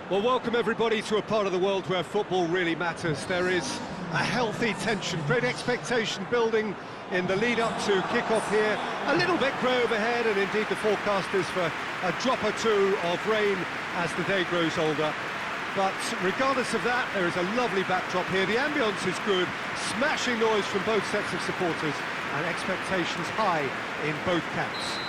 Well, welcome everybody to a part of the world where football really matters. There is a healthy tension, great expectation building in the lead-up to kick-off here. A little bit grey overhead, and indeed the forecast is for a drop or two of rain as the day grows older. But regardless of that, there is a lovely backdrop here. The ambience is good, smashing noise from both sets of supporters, and expectations high in both camps.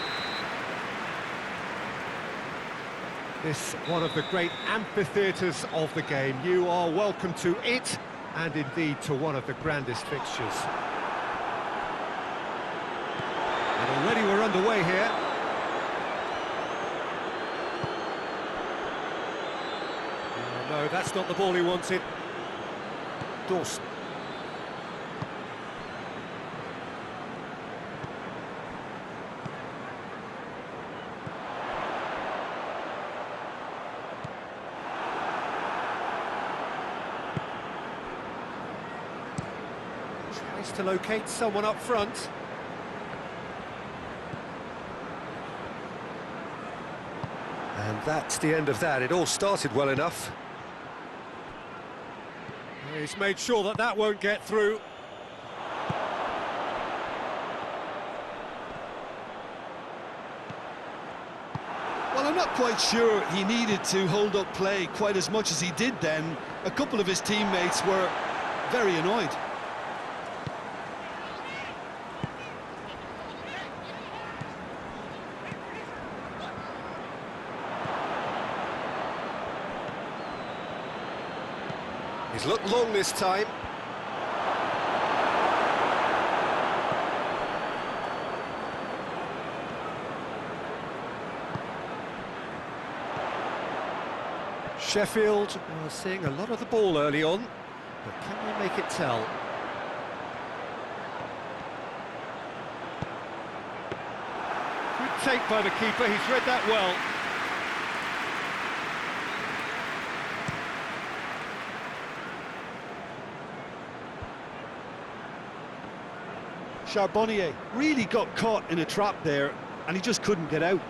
This one of the great amphitheatres of the game. You are welcome to it, and indeed to one of the grandest fixtures. And already we're underway here. No, that's not the ball he wanted. Dawson. Tries to locate someone up front. And that's the end of that. It all started well enough. He's made sure that that won't get through. Well, I'm not quite sure he needed to hold up play quite as much as he did then. A couple of his teammates were very annoyed. He's looked long this time. Sheffield are seeing a lot of the ball early on, but can they make it tell? Good take by the keeper, he's read that well. Charbonnier really got caught in a trap there, and he just couldn't get out.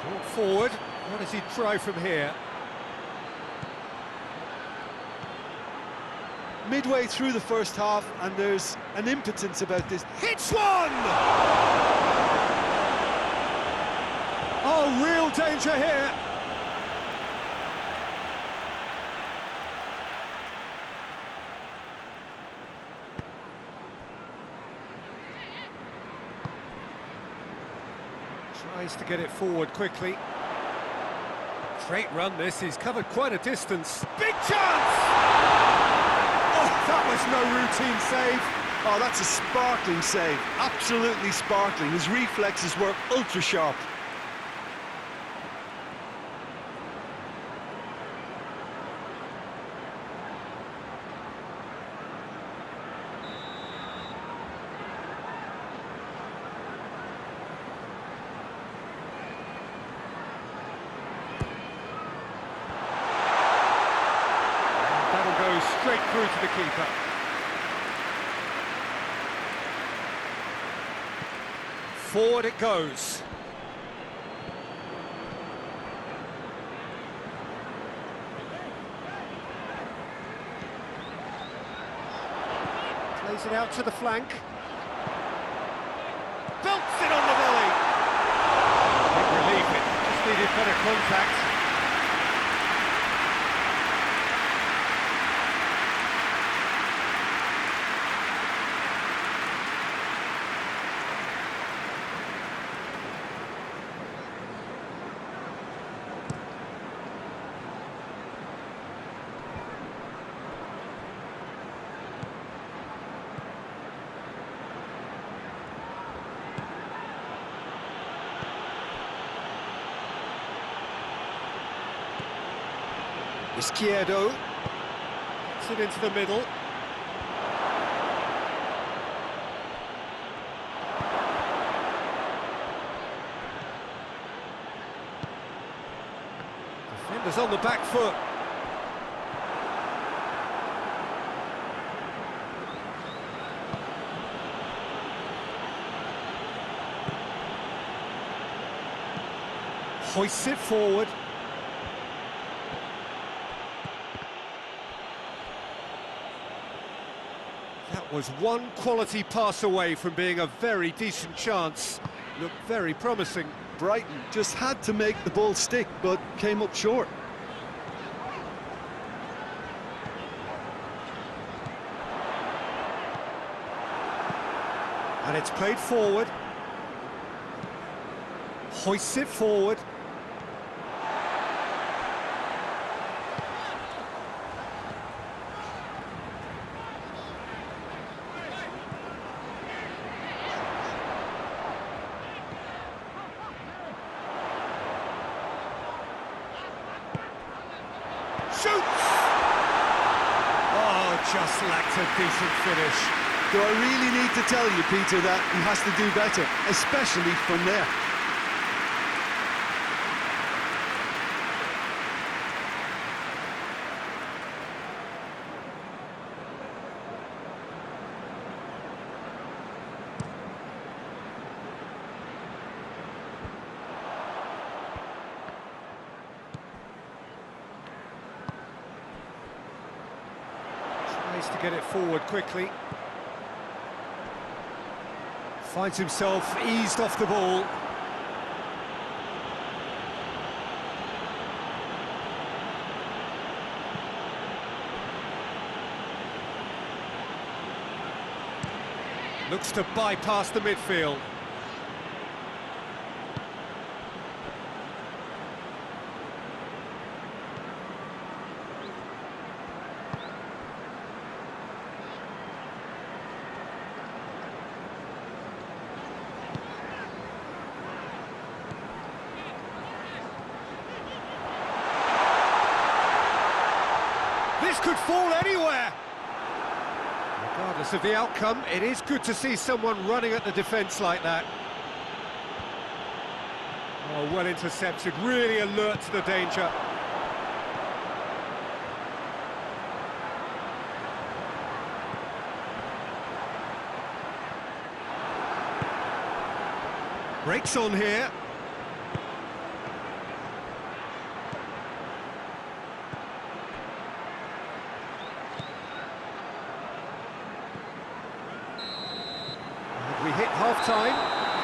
Brought forward, what does he try from here? Midway through the first half, and there's an impotence about this. Hits one! Oh, real danger here. Tries to get it forward quickly. Great run this, he's covered quite a distance. Big chance! Oh, that was no routine save. Oh, that's a sparkling save, absolutely sparkling. His reflexes were ultra sharp. Straight through to the keeper. Forward it goes. Plays it out to the flank. Belts it on the volley. Big relief, it just needed better contact. Izquierdo, gets it into the middle. Defenders on the back foot. Hoists it forward. That was one quality pass away from being a very decent chance. Looked very promising. Brighton just had to make the ball stick, but came up short. And it's played forward. Hoists it forward. Shoots! Oh, just lacked a decent finish. Do I really need to tell you, Peter, that he has to do better, especially from there? Tries to get it forward quickly. Finds himself eased off the ball. Looks to bypass the midfield. This could fall anywhere. Regardless of the outcome, it is good to see someone running at the defence like that. Oh, well intercepted, really alert to the danger. Breaks on here. We hit half-time,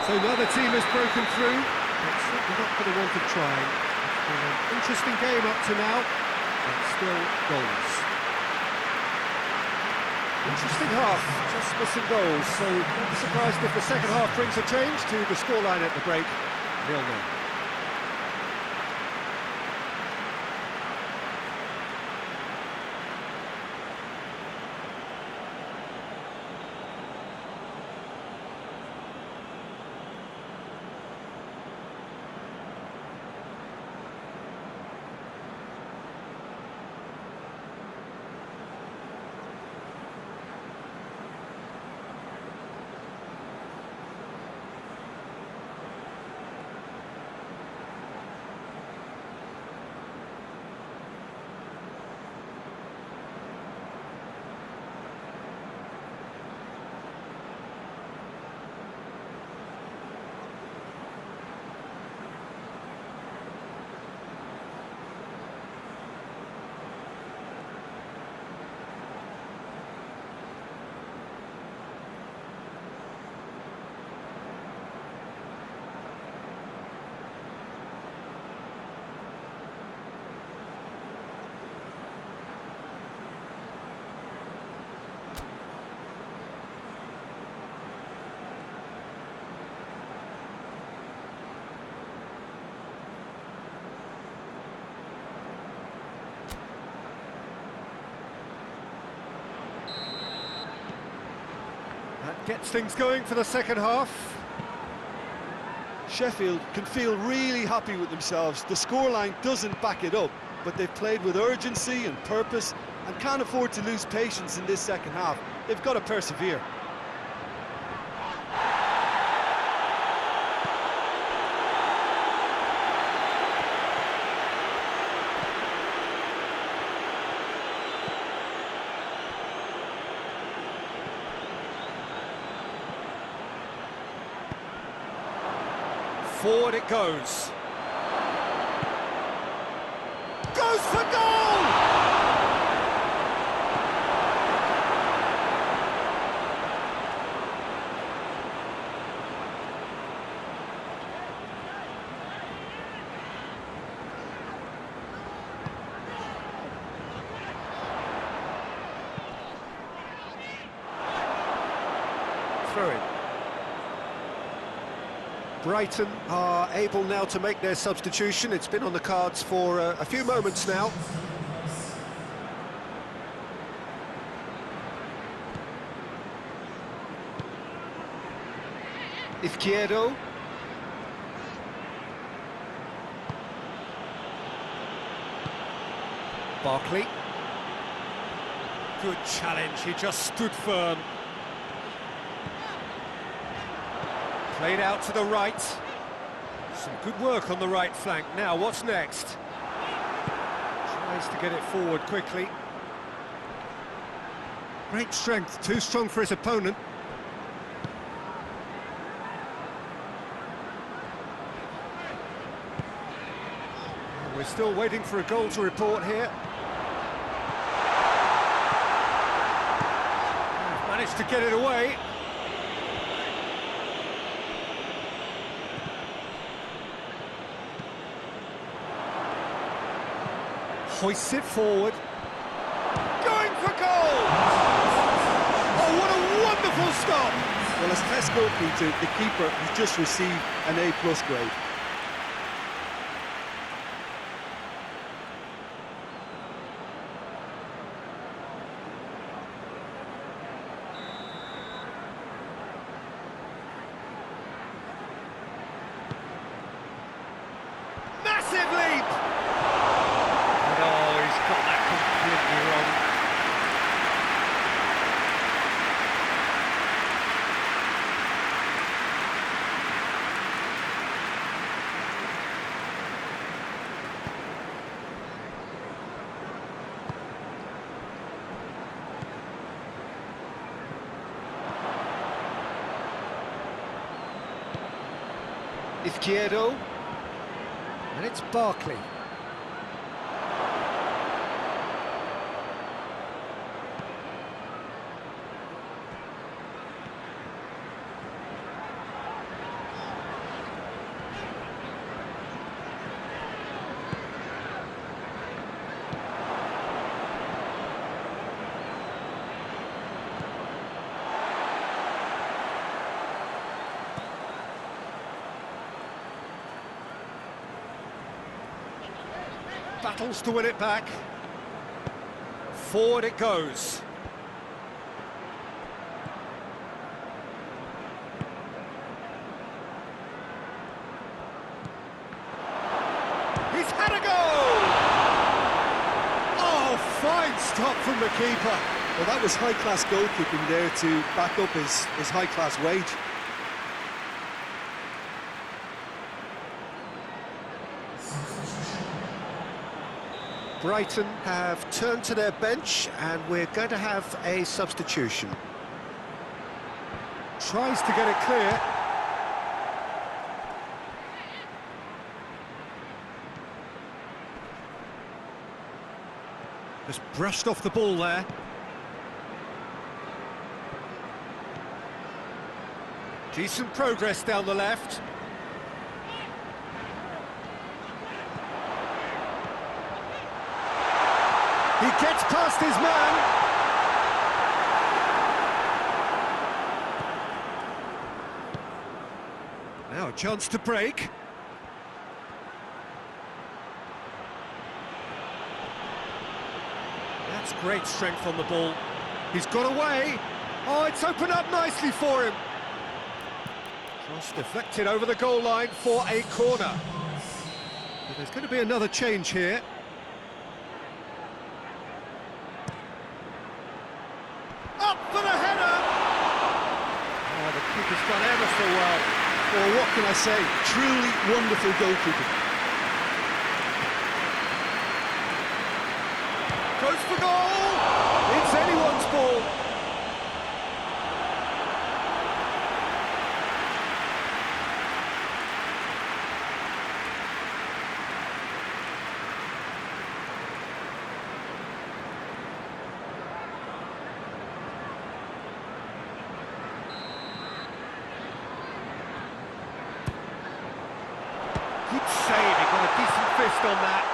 so another team has broken through. It's certainly not for the want of trying. It's been an interesting game up to now, but still goals. Interesting half, just missing goals, so not be surprised if the second half brings a change to the scoreline at the break. 0-0. That gets things going for the second half. Sheffield can feel really happy with themselves. The scoreline doesn't back it up, but they've played with urgency and purpose and can't afford to lose patience in this second half. They've got to persevere. Forward it goes. goes for goal! Through it. Brighton are able now to make their substitution. It's been on the cards for a few moments now. Izquierdo. Barkley. Good challenge, he just stood firm. Played out to the right. Some good work on the right flank. Now, what's next? Tries to get it forward quickly. Great strength, too strong for his opponent. We're still waiting for a goal to report here. Managed to get it away. Hoists it forward. Going for goal! Oh, what a wonderful stop! Well, as test goalkeeper, the keeper has just received an A+ grade. Massive leap! And oh, he's got that completely wrong. Izquierdo. And it's Barkley. Battles to win it back. Forward it goes. He's had a goal! Oh, fine stop from the keeper. Well, that was high-class goalkeeping there to back up his high-class wage. Brighton have turned to their bench and we're going to have a substitution. Tries to get it clear. Just brushed off the ball there. Decent progress down the left. He gets past his man. Now a chance to break. That's great strength on the ball. He's got away. Oh, it's opened up nicely for him. Cross deflected over the goal line for a corner. But there's going to be another change here. Up for the header! Oh, the keeper's done ever so well. Well, what can I say? Truly wonderful goalkeeping. Goes for goal! It's anyone's ball. assist on that.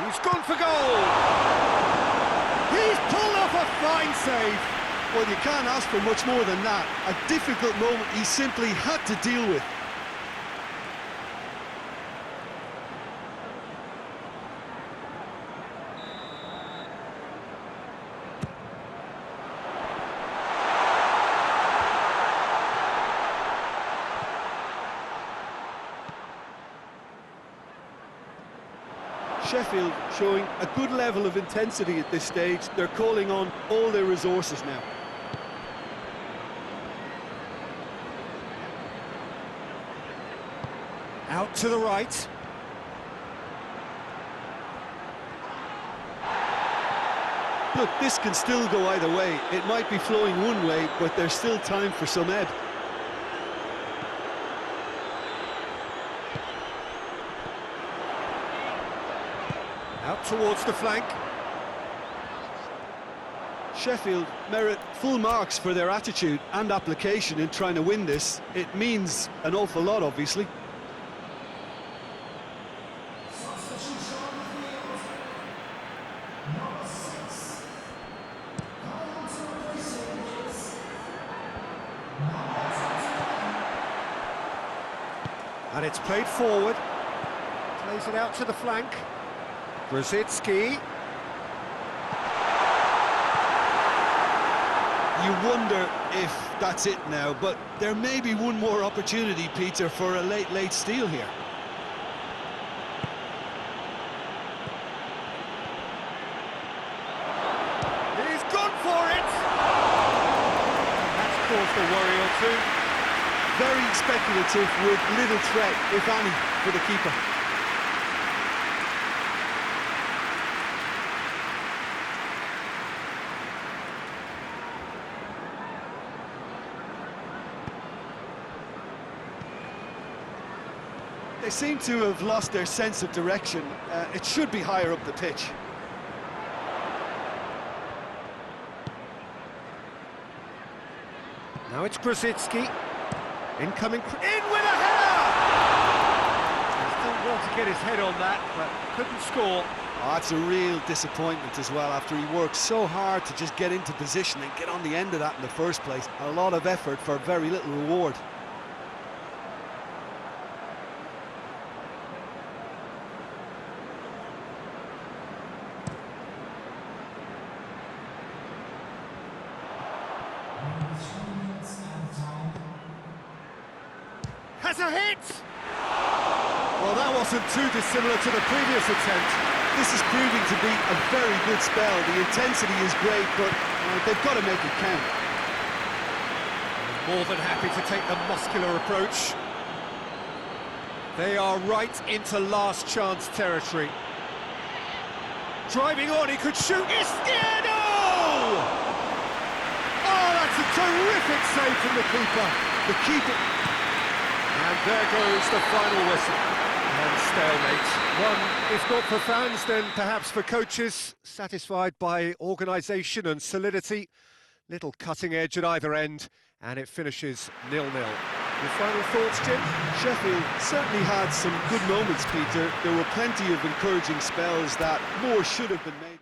He's gone for goal. He's pulled off a fine save. Well, you can't ask for much more than that. A difficult moment he simply had to deal with. Sheffield showing a good level of intensity at this stage. They're calling on all their resources now. Out to the right. Look, this can still go either way. It might be flowing one way, but there's still time for some ebb. Out towards the flank. Sheffield merit full marks for their attitude and application in trying to win this. It means an awful lot, obviously. And it's played forward. Plays it out to the flank. Grosicki. You wonder if that's it now, but there may be one more opportunity, Peter, for a late steal here. He's gone for it! That's caused a worry or two. Very speculative with little threat, if any, for the keeper. They seem to have lost their sense of direction. It should be higher up the pitch. Now it's Grosicki. Incoming, in with a header! He still wants to get his head on that, but couldn't score. Oh, that's a real disappointment as well, after he worked so hard to just get into position and get on the end of that in the first place. A lot of effort for very little reward. Has a hit! Well, that wasn't too dissimilar to the previous attempt. This is proving to be a very good spell. The intensity is great, but they've got to make it count. More than happy to take the muscular approach. They are right into last chance territory. Driving on, he could shoot. Izquierdo! Oh, that's a terrific save from the keeper. The keeper... And there goes the final whistle. And stalemate. One, if not for fans, then perhaps for coaches, satisfied by organisation and solidity. Little cutting edge at either end, and it finishes 0-0. Your final thoughts, Jim? Sheffield certainly had some good moments, Peter. There were plenty of encouraging spells that more should have been made.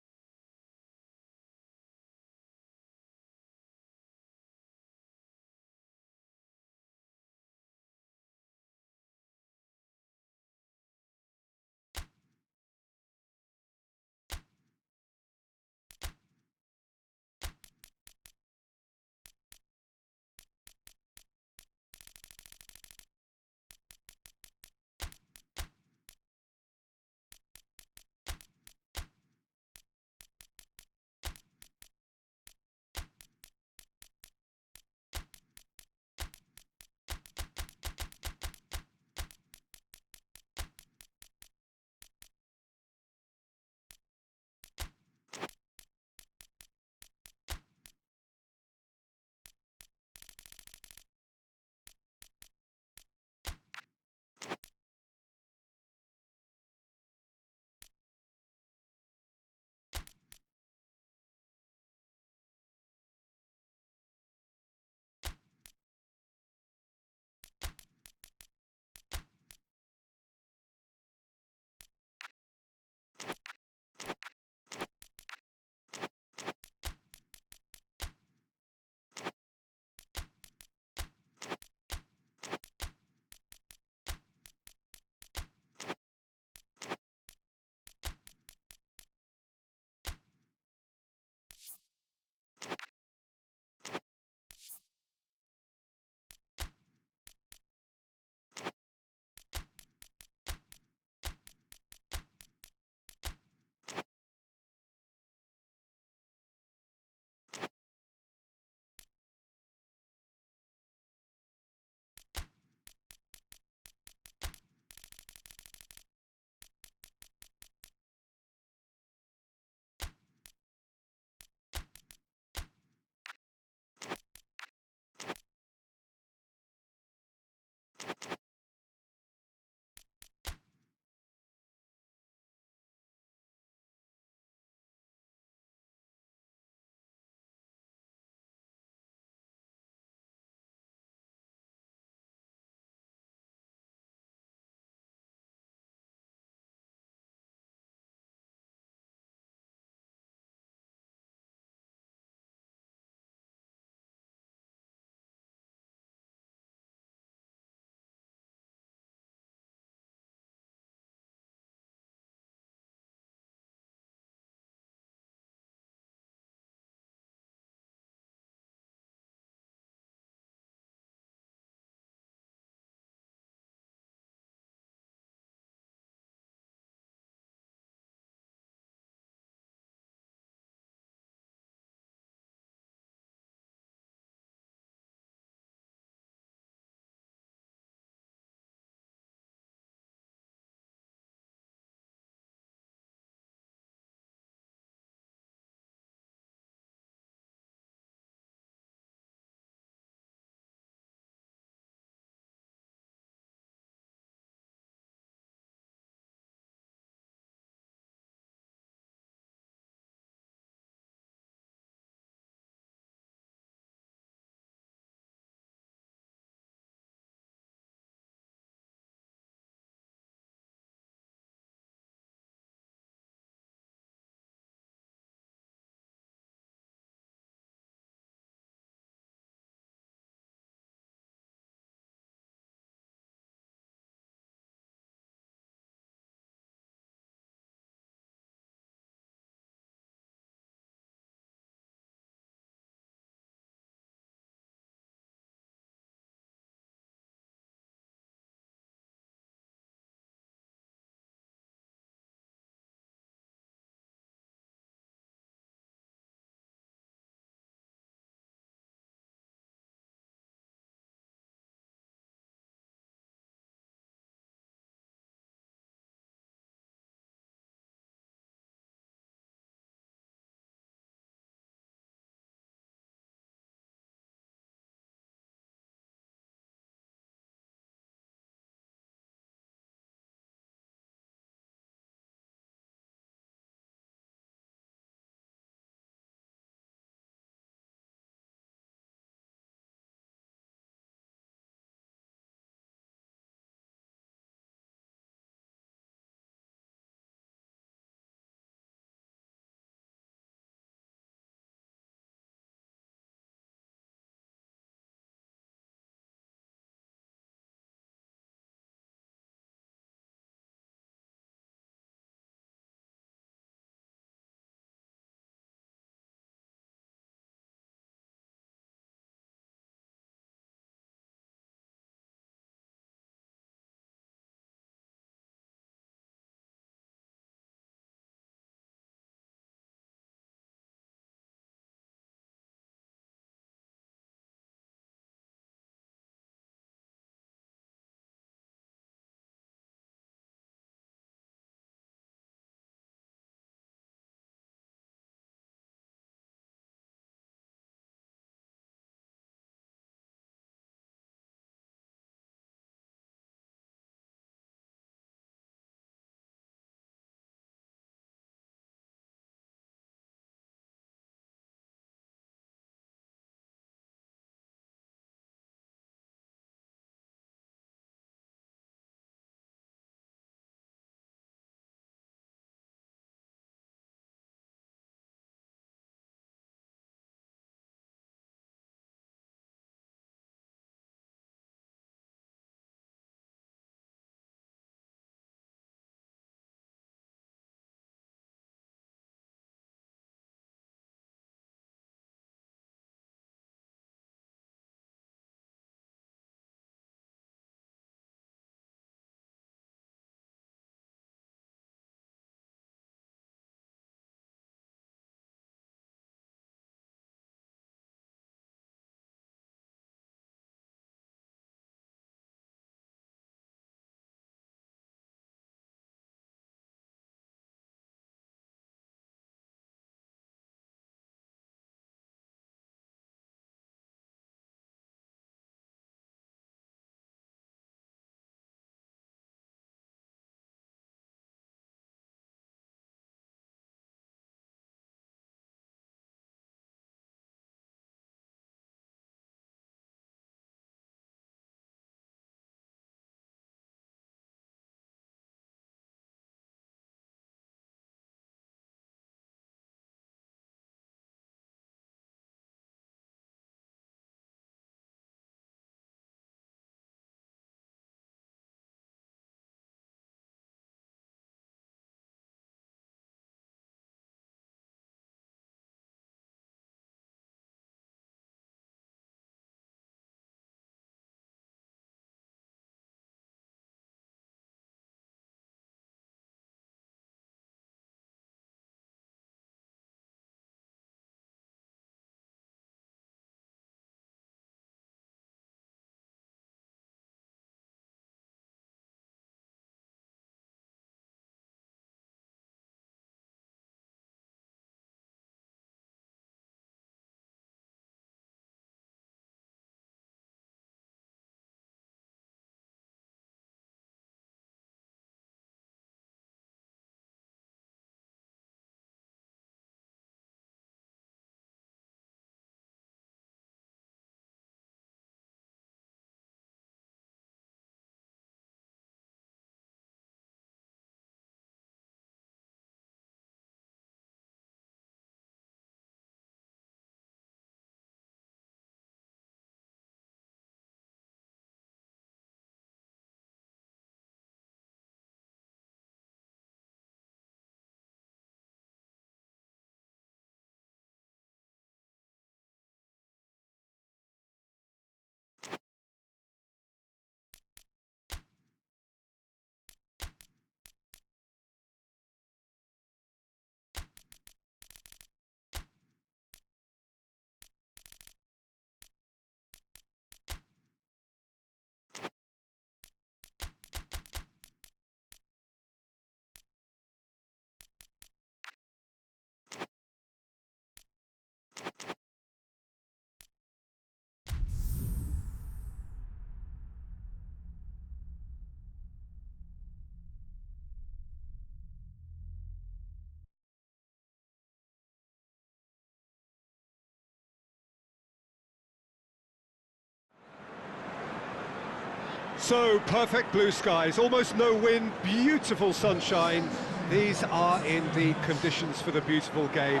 So, perfect blue skies, almost no wind, beautiful sunshine. These are indeed conditions for the beautiful game.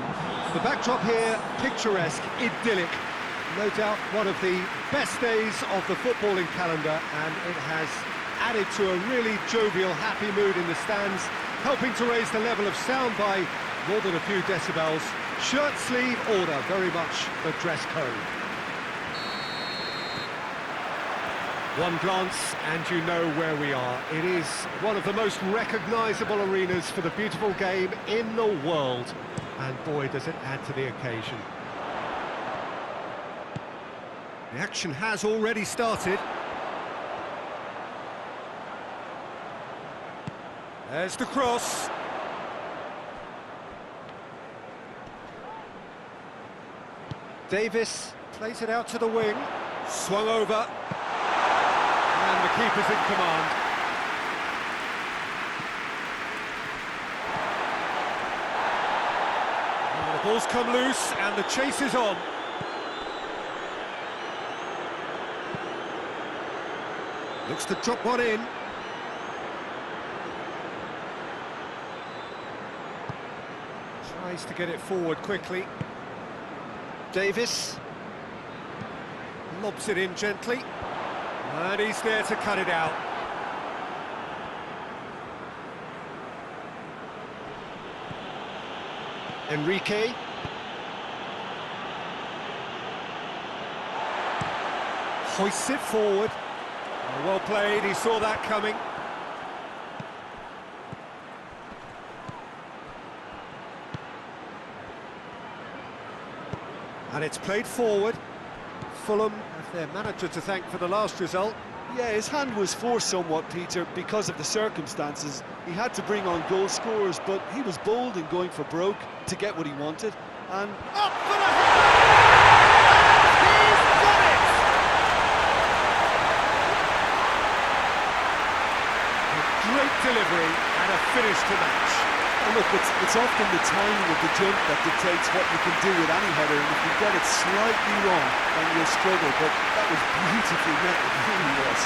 The backdrop here, picturesque, idyllic. No doubt one of the best days of the footballing calendar, and it has added to a really jovial, happy mood in the stands, helping to raise the level of sound by more than a few decibels. Shirt sleeve order, very much the dress code. One glance and you know where we are. It is one of the most recognisable arenas for the beautiful game in the world. And boy, does it add to the occasion. The action has already started. There's the cross. Davis plays it out to the wing. Swung over. And the keeper's in command. And the ball's come loose and the chase is on. Looks to drop one in. Tries to get it forward quickly. Davis lobs it in gently. And he's there to cut it out. Enrique. Hoists it forward. Oh, well played, he saw that coming. And it's played forward. Fulham have their manager to thank for the last result. Yeah, his hand was forced somewhat, Peter, because of the circumstances. He had to bring on goal scorers, but he was bold in going for broke to get what he wanted. And up for the header! He's done it! A great delivery and a finish to match. And look, it's often the timing of the jump that dictates what you can do with any header, and if you get it slightly wrong, then you'll struggle, but that was beautifully met, it really was.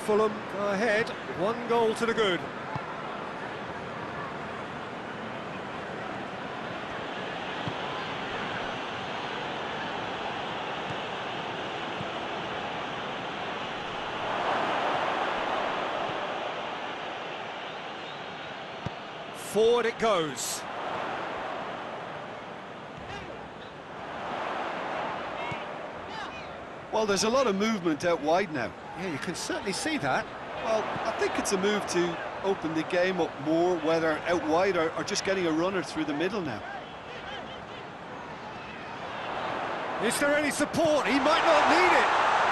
Fulham go ahead, 1 goal to the good. Forward it goes. Well, there's a lot of movement out wide now. Yeah, you can certainly see that. Well, I think it's a move to open the game up more, whether out wide or just getting a runner through the middle now. Is there any support? He might not need it.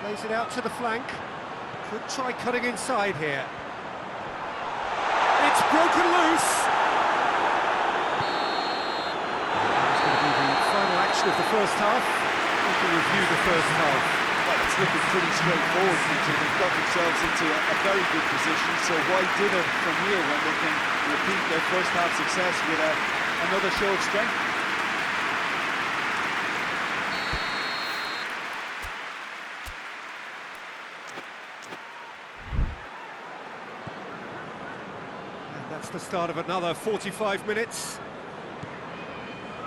Plays it out to the flank. Could try cutting inside here. It's broken loose. It's going to be the final action of the first half. We can review the first half. Well, it's looking pretty straightforward, Peter. They've got themselves into a very good position, so why dither from here when they can repeat their first half success with another show of strength? That's the start of another 45 minutes.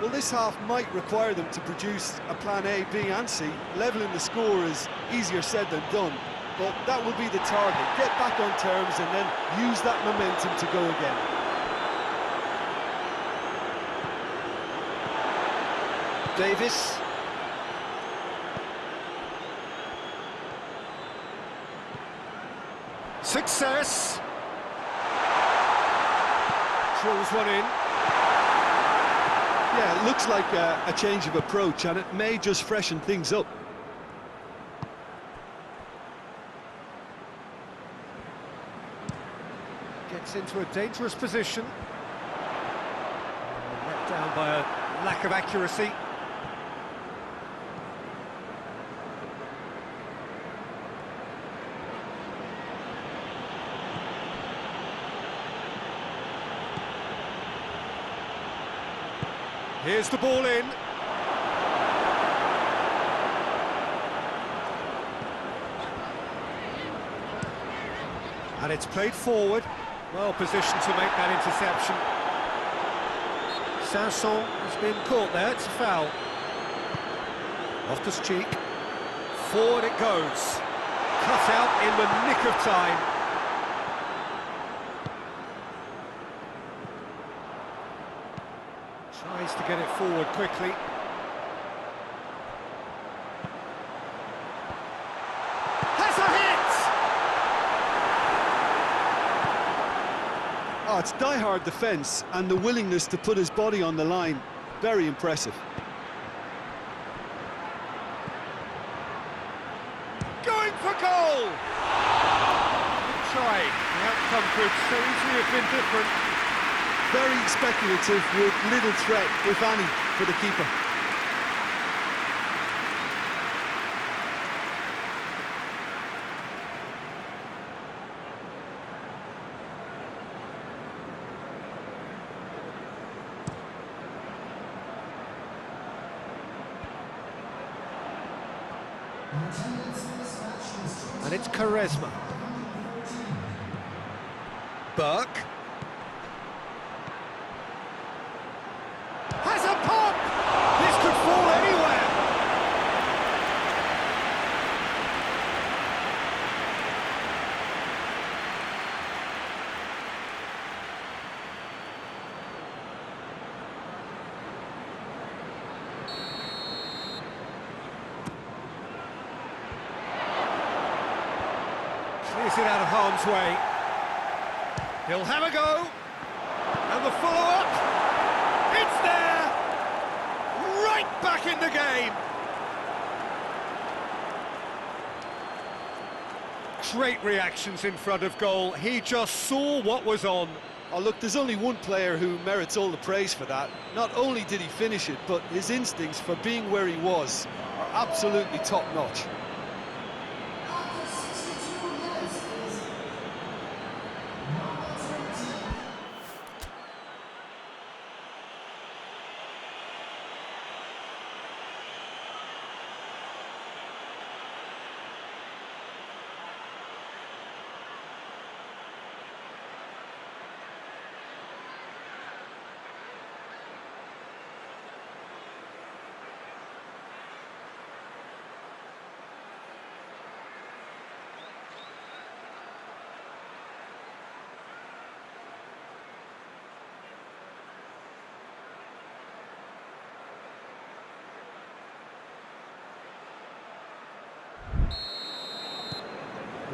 Well, this half might require them to produce a plan A, B and C. Levelling the score is easier said than done, but that will be the target. Get back on terms and then use that momentum to go again. Davis. Success! Drills one in. Yeah, it looks like a change of approach, and it may just freshen things up. Gets into a dangerous position. Let down by a lack of accuracy. Here's the ball in. And it's played forward. Well positioned to make that interception. Sanson has been caught there, it's a foul. Loftus-Cheek. Forward it goes. Cut out in the nick of time. Tries to get it forward quickly. Has a hit! Oh, it's die-hard defence and the willingness to put his body on the line. Very impressive. Going for goal! Good try. The outcome could so easily have been different. Very speculative with little threat, if any, for the keeper. And it's Quaresma. Burke. Has a pop! This could fall anywhere! Clears it out of harm's way. He'll have a go. And the follow-up. It's there! Right back in the game! Great reactions in front of goal. He just saw what was on. Oh, look, there's only one player who merits all the praise for that. Not only did he finish it, but his instincts for being where he was are absolutely top-notch.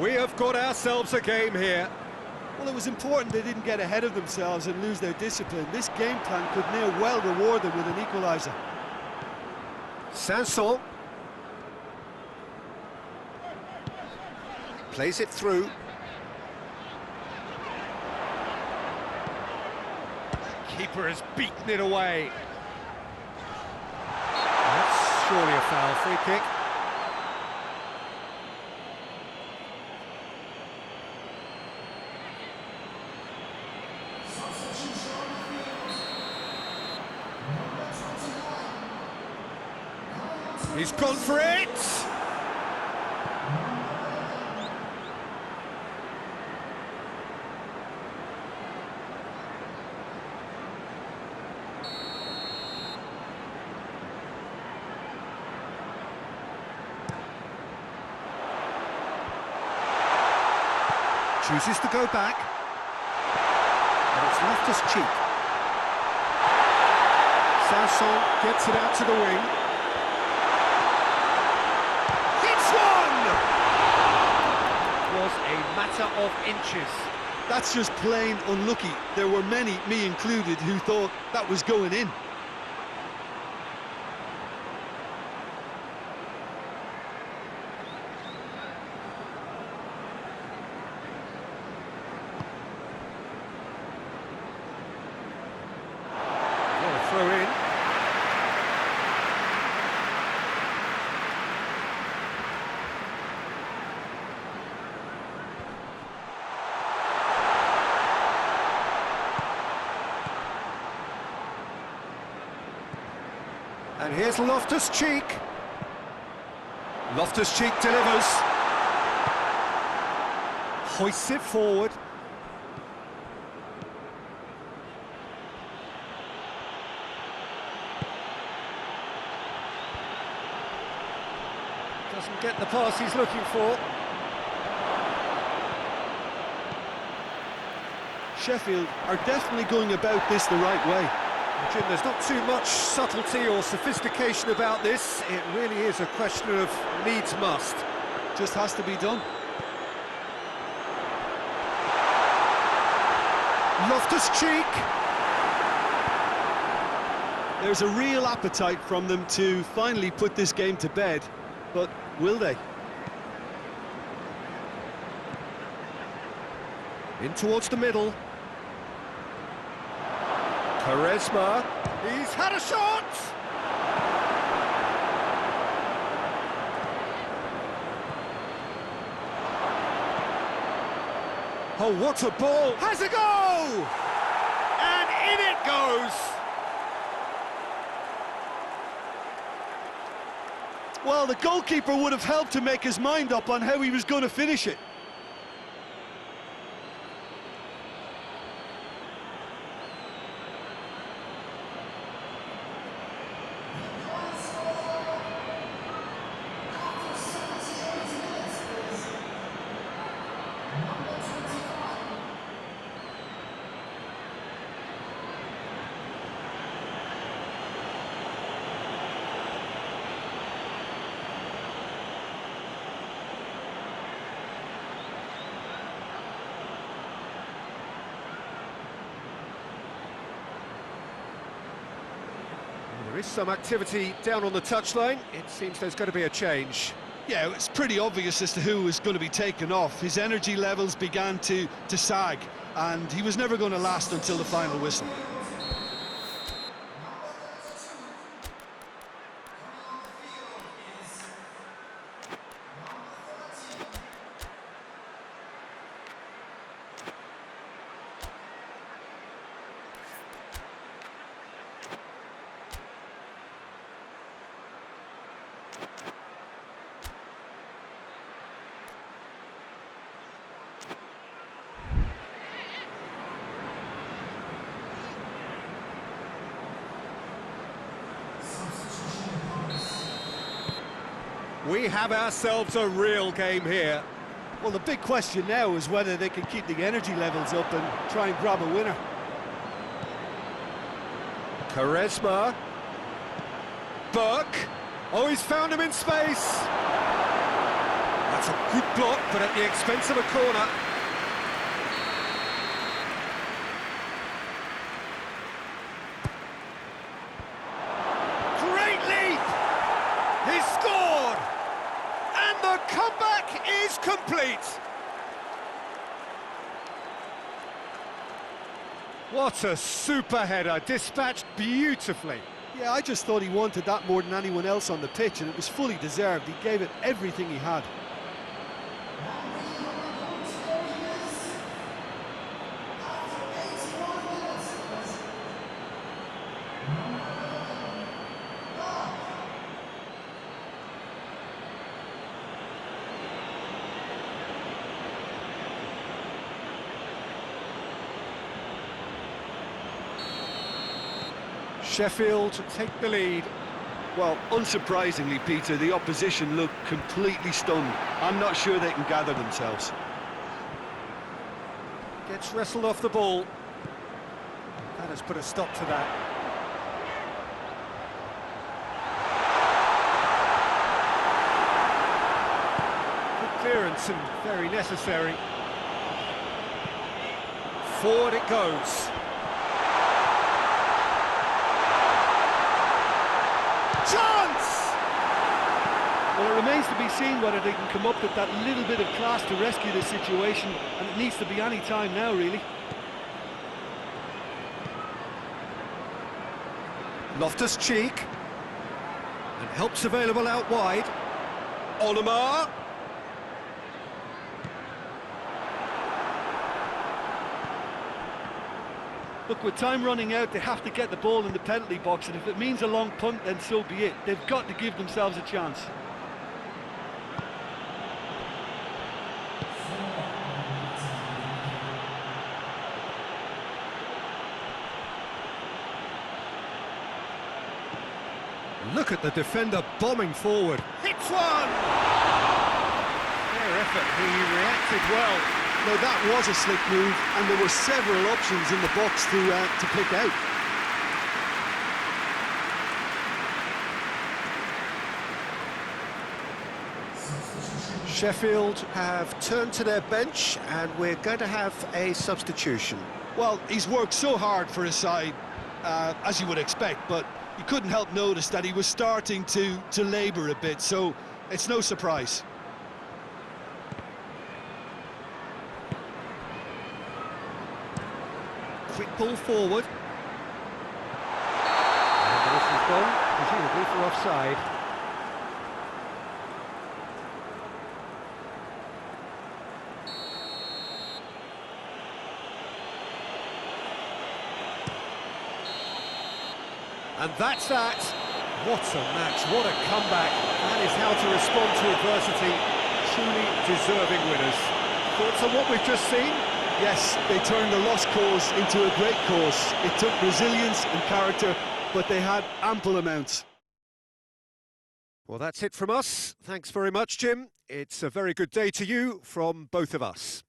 We have got ourselves a game here. Well, it was important they didn't get ahead of themselves and lose their discipline. This game plan could near well reward them with an equaliser. Sanson. Plays it through. Keeper has beaten it away. That's surely a foul. Free kick. He's gone for it! Chooses to go back. And it's Loftus-Cheek. Sanson gets it out to the wing. Was a matter of inches. That's just plain unlucky. There were many, me included, who thought that was going in. What a throw in. And here's Loftus-Cheek. Loftus-Cheek delivers. Hoists it forward. Doesn't get the pass he's looking for. Sheffield are definitely going about this the right way. Jim, there's not too much subtlety or sophistication about this. It really is a question of needs must. Just has to be done. Loftus-Cheek. There's a real appetite from them to finally put this game to bed, but will they? In towards the middle. Quaresma, he's had a shot! Oh, what a ball! Has a go! And in it goes! Well, the goalkeeper would have helped to make his mind up on how he was going to finish it. There is some activity down on the touchline. It seems there's going to be a change. Yeah, it's pretty obvious as to who was going to be taken off. His energy levels began to sag, and he was never going to last until the final whistle. We have ourselves a real game here. Well, the big question now is whether they can keep the energy levels up and try and grab a winner. Quaresma. Burke. Oh, he's found him in space. That's a good block, but at the expense of a corner. Great leap! He scored! And the comeback is complete! What a super header, dispatched beautifully. Yeah, I just thought he wanted that more than anyone else on the pitch, and it was fully deserved. He gave it everything he had. Sheffield take the lead. Well, unsurprisingly, Peter, the opposition look completely stunned. I'm not sure they can gather themselves. Gets wrestled off the ball. That has put a stop to that. Good clearance and very necessary. Forward it goes. Chance! Well, it remains to be seen whether they can come up with that little bit of class to rescue this situation, and it needs to be any time now, really. Loftus-Cheek. And help's available out wide. Olimar. Look, with time running out, they have to get the ball in the penalty box, and if it means a long punt, then so be it. They've got to give themselves a chance. Look at the defender bombing forward. Hits one! Fair effort, he reacted well. No, that was a slick move, and there were several options in the box to pick out. Sheffield have turned to their bench, and we're going to have a substitution. Well, he's worked so hard for his side, as you would expect, but you couldn't help notice that he was starting to labour a bit, so it's no surprise. Quick ball forward. And the whistle's gone, presumably for offside. And that's that. What a match, what a comeback. That is how to respond to adversity. Truly deserving winners. Thoughts on what we've just seen? Yes, they turned a lost cause into a great cause. It took resilience and character, but they had ample amounts. Well, that's it from us. Thanks very much, Jim. It's a very good day to you from both of us.